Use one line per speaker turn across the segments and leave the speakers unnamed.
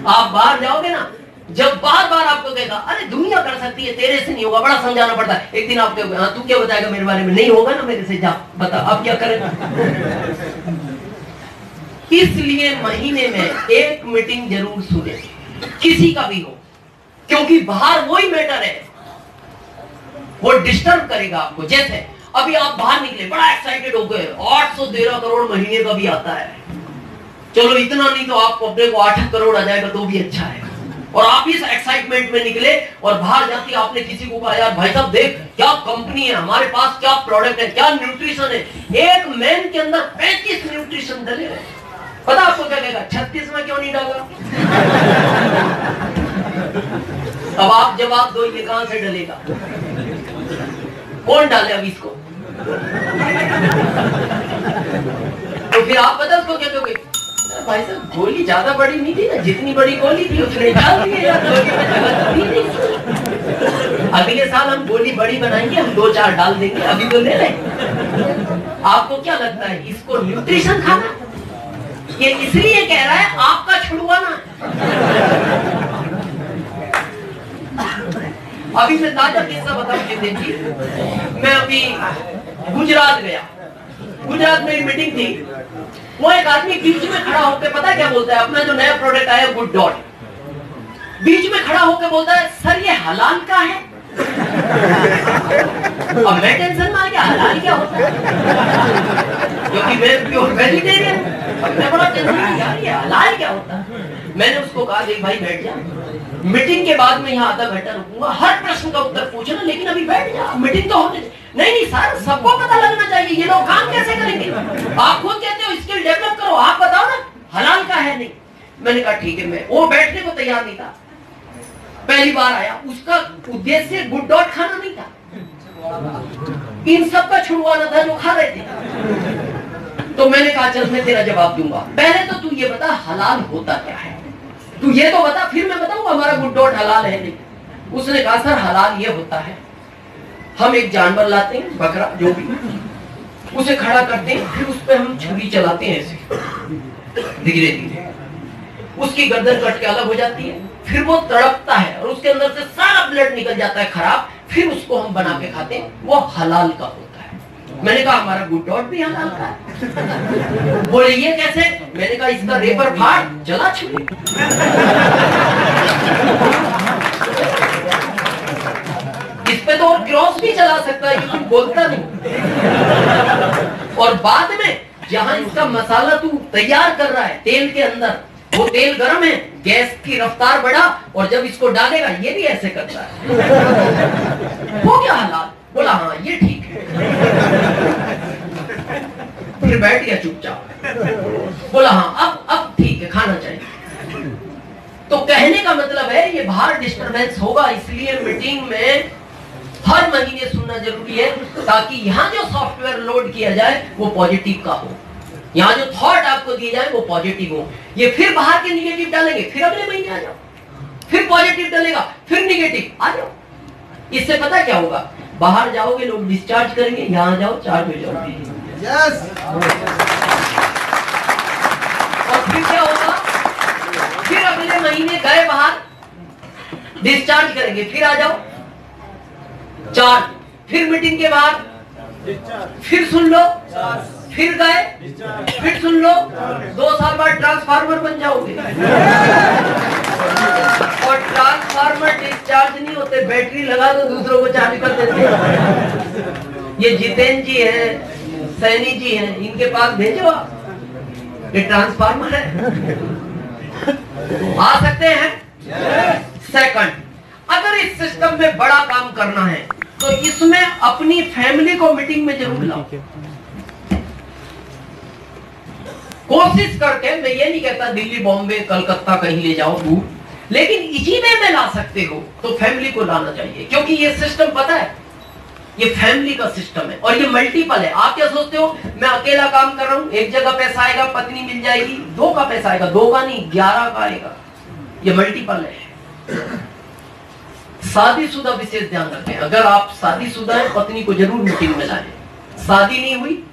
आप बाहर जाओगे ना, जब बार बार आपको कहेगा अरे दुनिया कर सकती है, तेरे से नहीं होगा, बड़ा समझाना पड़ता है। एक दिन आपको हाँ तू क्या बताएगा मेरे बारे में, नहीं होगा ना मेरे से, जा बता आप क्या करेगा। इसलिए महीने में एक मीटिंग जरूर सुने, किसी का भी हो, क्योंकि बाहर वही मैटर है, वो डिस्टर्ब करेगा आपको। जैसे अभी आप बाहर निकले, बड़ा एक्साइटेड हो गए, 813 करोड़ महीने का भी आता है, चलो इतना नहीं तो आपको अपने को 8 करोड़ आ जाएगा तो भी अच्छा है। और आप इस एक्साइटमेंट में निकले और बाहर जाके आपने किसी को कहा यार भाई साहब देख क्या कंपनी है हमारे पास, क्या प्रोडक्ट है, क्या न्यूट्रिशन है। एक मैन के अंदर 35 न्यूट्रिशन डले हैं। पता आपको क्या कहेगा, 36 में क्यों नहीं डाला। अब आप जवाब दो, ये कहां से डलेगा, कौन डाले अब इसको। तो फिर आप पता उसको क्या कहोगे, भाई साहब गोली ज्यादा बड़ी नहीं थी ना, जितनी बड़ी गोली थी उतने डाल दिए यार, अगले साल हम गोली बड़ी बनाएंगे, हम 2-4 डाल देंगे, अभी तो ले रहे। आपको क्या लगता है इसको न्यूट्रिशन खाना, ये इसलिए कह रहा है आपका छुड़वाना। अभी मैं ताजा किस्सा बताऊं जितेन जी, मैं अभी गुजरात गया, गुजरात में मीटिंग थी, वो एक आदमी बीच में खड़ा होकर पता क्या बोलता है, अपना जो नया प्रोडक्ट आया गुड डॉट, बीच में खड़ा होकर बोलता है सर ये हलाल का है। अब मैं टेंशन में आ गया, हलाल क्या होता है, क्योंकि मैं प्योर वेजिटेरियन, मैं बड़ा टेंशन में यार ये हलाल क्या होता है। मैंने उसको कहा देख भाई बैठ जा, मीटिंग के बाद में यहाँ आधा घंटा रुकूंगा, हर प्रश्न का उत्तर पूछना, लेकिन अभी बैठ जा, मीटिंग तो होने दे। नहीं सर सबको पता लगना चाहिए, ये लोग काम कैसे करेंगे, आप खुद कहते हो स्किल डेवलप करो, आप बताओ ना हलाल का है नहीं। मैंने कहा ठीक है, मैं वो बैठने को तैयार नहीं था, पहली बार आया, उसका उद्देश्य गुड डॉट खाना नहीं था, इन सब का छुड़वाना था जो खा रहे थे। तो मैंने कहा चल मैं तेरा जवाब दूंगा, पहले तो तू ये बता हलाल होता क्या है, तू ये तो बता, फिर मैं बताऊंगा हमारा गुड डॉट हलाल है नहीं। उसने कहा सर हलाल ये होता है, हम एक जानवर लाते हैं, बकरा जो भी, उसे खड़ा करते हैं, फिर उस पर हम छुरी चलाते हैं ऐसे धीरे धीरे, उसकी गर्दन कट के अलग हो जाती है, फिर वो तड़पता है और उसके अंदर से सारा ब्लड निकल जाता है खराब, फिर उसको हम बना के खाते हैं, वो हलाल का होता है। मैंने कहा हमारा गुड डॉट भी हलाल का है। बोले ये कैसे, मैंने कहा इसका रेपर फाड़ चला छुरी। इस पे तो क्रॉस भी चला सकता है, लेकिन बोलता नहीं। और बाद में जहां इसका मसाला तू तैयार कर रहा है तेल के अंदर, वो तेल गर्म है, गैस की रफ्तार बढ़ा, और जब इसको डालेगा ये भी ऐसे करता है, वो क्या हलाल। बोला हाँ ये ठीक है, फिर बैठ गया चुपचाप। बोला हाँ अब ठीक है, खाना चाहिए। तो कहने का मतलब है ये बाहर डिस्टरबेंस होगा, इसलिए मीटिंग में हर महीने सुनना जरूरी है, ताकि यहाँ जो सॉफ्टवेयर लोड किया जाए वो पॉजिटिव का हो, यहाँ जो थॉट आपको दिए जाए वो पॉजिटिव हो। ये फिर बाहर के निगेटिव डालेंगे, फिर अगले महीने आ जाओ, फिर पॉजिटिव डालेगा, फिर निगेटिव आ जाओ। इससे पता क्या होगा, बाहर जाओगे लोग डिस्चार्ज करेंगे, यहाँ जाओ चार्ज हो जाओगे। यस। और फिर क्या होगा, फिर अगले महीने गए बाहर डिस्चार्ज करेंगे, फिर आ जाओ चार्ज, फिर मीटिंग के बाद फिर सुन लो, फिर गए फिर सुन लो, 2 साल बाद ट्रांसफार्मर बन जाओगे। और ट्रांसफार्मर डिस्चार्ज नहीं होते, बैटरी लगा दो दूसरों को चार्ज कर देते। ये जितेन जी है, सैनी जी है, इनके पास भेजो आप, ये ट्रांसफार्मर है, आ सकते हैं। सेकंड, अगर इस सिस्टम में बड़ा काम करना है तो इसमें अपनी फैमिली को मीटिंग में जरूर लाओ। कोशिश करके, मैं ये नहीं कहता दिल्ली बॉम्बे कलकत्ता कहीं ले जाओ दूर, लेकिन इसी में ला सकते हो तो फैमिली को लाना चाहिए, क्योंकि ये सिस्टम पता है ये फैमिली का सिस्टम है और ये मल्टीपल है। आप क्या सोचते हो मैं अकेला काम कर रहा हूं, एक जगह पैसा आएगा, पत्नी मिल जाएगी, 2 का पैसा आएगा, 2 का नहीं 11 का आएगा, ये मल्टीपल है। शादीशुदा विशेष ध्यान रखें, अगर आप शादीशुदा हैं पत्नी को जरूर मीटिंग में लाएं। शादी नहीं हुई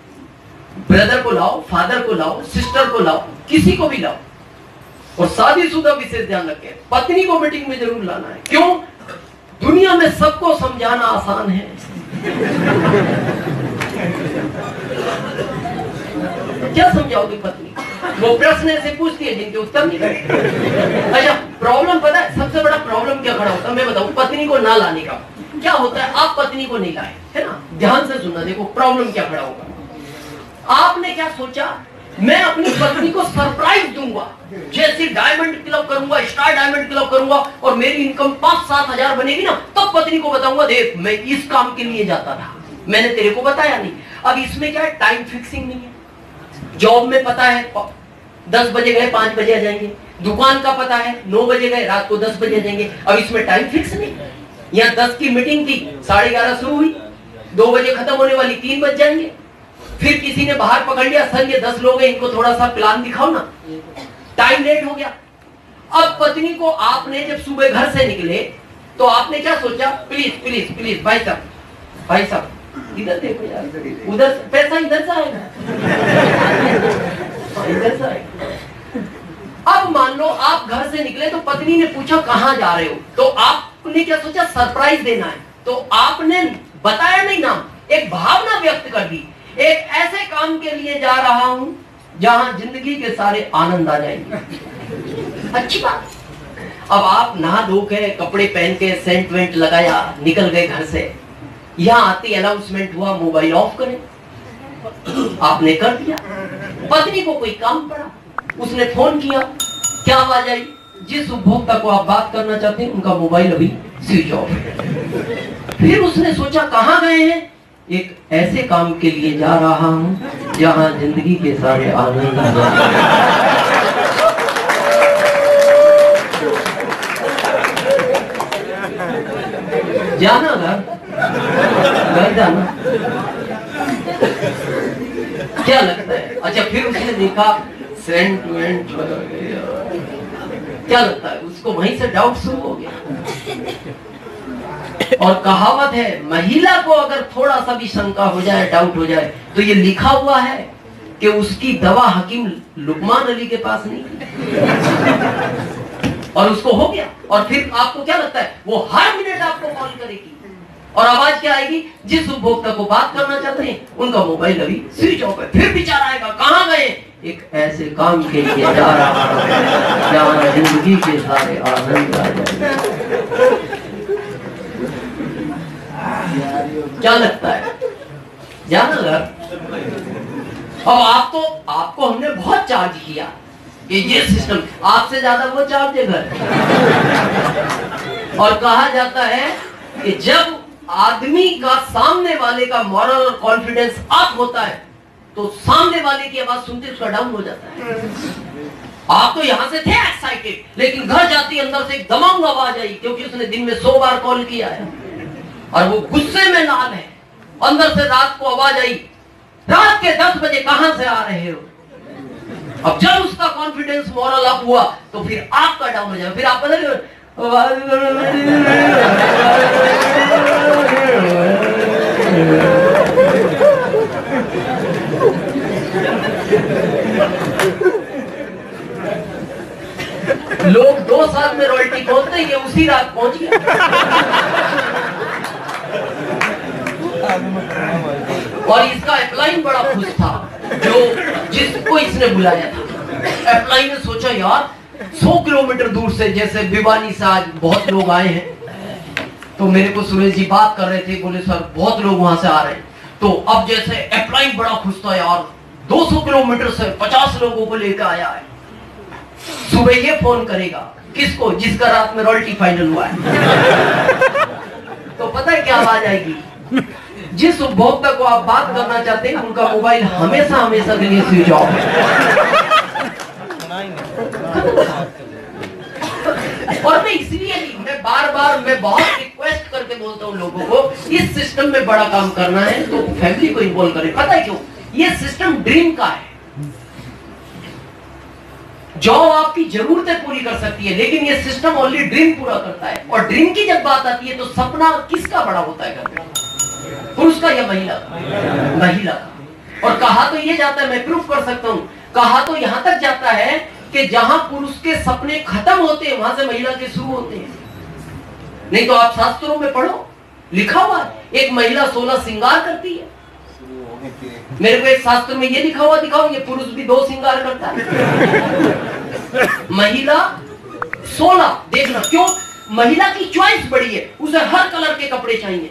ब्रदर को लाओ, फादर को लाओ, सिस्टर को लाओ, किसी को भी लाओ, और शादीशुदा विशेष ध्यान रखें, पत्नी को मीटिंग में जरूर लाना है। क्यों? दुनिया में सबको समझाना आसान है, क्या समझाओगे पत्नी? वो प्रश्न ऐसे पूछती है जिनके उत्तर नहीं करते। अच्छा, प्रॉब्लम पता है सबसे बड़ा प्रॉब्लम क्या खड़ा होता है? मैं बताऊं, पत्नी को ना लाने का क्या होता है। आप पत्नी को नहीं लाए, है ना, ध्यान से सुनना, देखो प्रॉब्लम क्या खड़ा होगा। आपने क्या सोचा, मैं अपनी पत्नी को सरप्राइज दूंगा, जैसे डायमंड क्लब करूंगा, स्टार डायमंड क्लब करूंगा और मेरी इनकम 5-7 हजार बनेगी ना, तब पत्नी को बताऊंगा देख मैं इस काम के लिए जाता था, मैंने तेरे को बताया नहीं। अब इसमें क्या है, टाइम फिक्सिंग नहीं है। जॉब में पता है 10 बजे गए 5 बजे आ जाएंगे, दुकान का पता है 9 बजे गए रात को 10 बजे आ जाएंगे। अब इसमें टाइम फिक्स नहीं। यहाँ 10 की मीटिंग थी, 11:30 शुरू हुई, 2 बजे खत्म होने वाली, 3 बज जाएंगे। फिर किसी ने बाहर पकड़ लिया, सर ये 10 लोग हैं, इनको थोड़ा सा प्लान दिखाओ ना, टाइम लेट हो गया। अब पत्नी को आपने जब सुबह घर से निकले तो आपने क्या सोचा, प्लीज प्लीज प्लीज भाई साहब इधर देखो यार, उधर पैसा इधर से आएगा, इधर से आएगा। अब मान लो आप घर से निकले तो पत्नी ने पूछा कहां जा रहे हो, तो आपने क्या सोचा, सरप्राइज देना है, तो आपने बताया नहीं नाम, एक भावना व्यक्त कर दी, एक ऐसे काम के लिए जा रहा हूं जहां जिंदगी के सारे आनंद आ जाएंगे। अच्छी बात। अब आप नहा धो के कपड़े पहन के सेंट वेंट लगाया, निकल गए घर से, यहां आती अनाउंसमेंट हुआ मोबाइल ऑफ करें, आपने कर दिया। पत्नी को कोई काम पड़ा, उसने फोन किया, क्या आवाज आई, जिस उपभोक्ता को आप बात करना चाहते हैं उनका मोबाइल अभी स्विच ऑफ है। फिर उसने सोचा कहां गए हैं, एक ऐसे काम के लिए जा रहा हूं जहां जिंदगी के सारे आनंद आ जाए। जाना घर जाना, क्या लगता है? अच्छा, फिर उसने देखा सेंट वेंट लगा गया, क्या लगता है उसको वहीं से डाउट शुरू हो गया। और कहावत है, महिला को अगर थोड़ा सा भी शंका हो जाए, डाउट हो जाए, तो ये लिखा हुआ है कि उसकी दवा हकीम लुकमान अली के पास नहीं थी। और उसको हो गया। और फिर आपको क्या लगता है, वो हर मिनट आपको कॉल करेगी और आवाज क्या आएगी, जिस उपभोक्ता को बात करना चाहते हैं उनका मोबाइल अभी स्विच ऑफ है। फिर विचार आएगा कहां गए, एक ऐसे काम के लिए जा रहा हूं जहां जिंदगी के सारे आनंद आ जाए। क्या लगता है, जाना घर। अब आपको हमने बहुत चार्ज किया, ये सिस्टम आपसे ज्यादा वो चार्ज है घर। और कहा जाता है कि जब आदमी का सामने वाले का मॉरल और कॉन्फिडेंस अप होता है तो सामने वाले की आवाज सुनते उसका डाउन हो जाता है। आप तो यहां से थे एक्साइटेड, लेकिन घर जाती अंदर से एक दमांग आवाज आई, क्योंकि उसने दिन में 100 बार कॉल किया है और वो गुस्से में लाल है। अंदर से रात को आवाज आई, रात के 10 बजे कहां से आ रहे हो। अब जब उसका कॉन्फिडेंस मॉरल अप हुआ तो फिर आपका डाउन हो जाएगा। फिर आप बदल लोग 2 साल में रॉयल्टी पहुंचते ही उसी रात पहुंच गया। और इसका अपलाइन बड़ा खुश था जिसको इसने बुलाया था। अपलाइन ने सोचा यार 100 किलोमीटर दूर से, जैसे भिवानी से आज बहुत लोग आए हैं, तो मेरे को सुरेश जी बात कर रहे थे, बोले सर बहुत लोग वहां से आ रहे हैं। तो अब जैसे अपलाइन बड़ा खुश था यार, 200 किलोमीटर से 50 लोगों को लेकर आया है, सुबह ये फोन करेगा किसको, जिसका रात में रॉयल्टी फाइनल हुआ है। तो पता है क्या आवाज आएगी, जिस उपभोक्ता को आप बात करना चाहते हैं उनका मोबाइल हमेशा हमेशा के लिए स्विच ऑफ है। और मैं इसलिए नहीं, मैं बहुत रिक्वेस्ट करके बोलता हूँ लोगों को, इस सिस्टम में बड़ा काम करना है तो फैमिली को इन्वॉल्व करें। पता है क्यों, ये सिस्टम ड्रीम का है। जॉब आपकी जरूरतें पूरी कर सकती है, लेकिन ये सिस्टम ओनली ड्रीम पूरा करता है। और ड्रीम की जब बात आती है तो सपना किसका बड़ा होता है घर में, पुरुष का या महिला का? और कहा तो ये जाता है, मैं प्रूफ कर सकता हूं, कहा तो यहां तक जाता है कि जहां पुरुष के सपने खत्म होते हैं वहां से महिला के शुरू होते हैं। नहीं तो आप शास्त्रों में पढ़ो, लिखा हुआ है एक महिला 16 श्रृंगार करती है। मेरे को एक शास्त्र में ये लिखा हुआ दिखाओ, ये पुरुष भी 2 श्रृंगार करता है। महिला 16, देखना क्यों? महिला की चॉइस बड़ी है, उसे हर कलर के कपड़े चाहिए।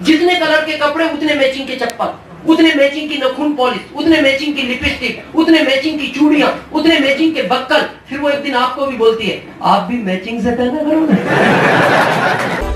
जितने कलर के कपड़े उतने मैचिंग के चप्पल, उतने मैचिंग की नखून पॉलिश, उतने मैचिंग की लिपस्टिक, उतने मैचिंग की चूड़ियां, उतने मैचिंग के बक्कल। फिर वो एक दिन आपको भी बोलती है आप भी मैचिंग से पहना करो ना।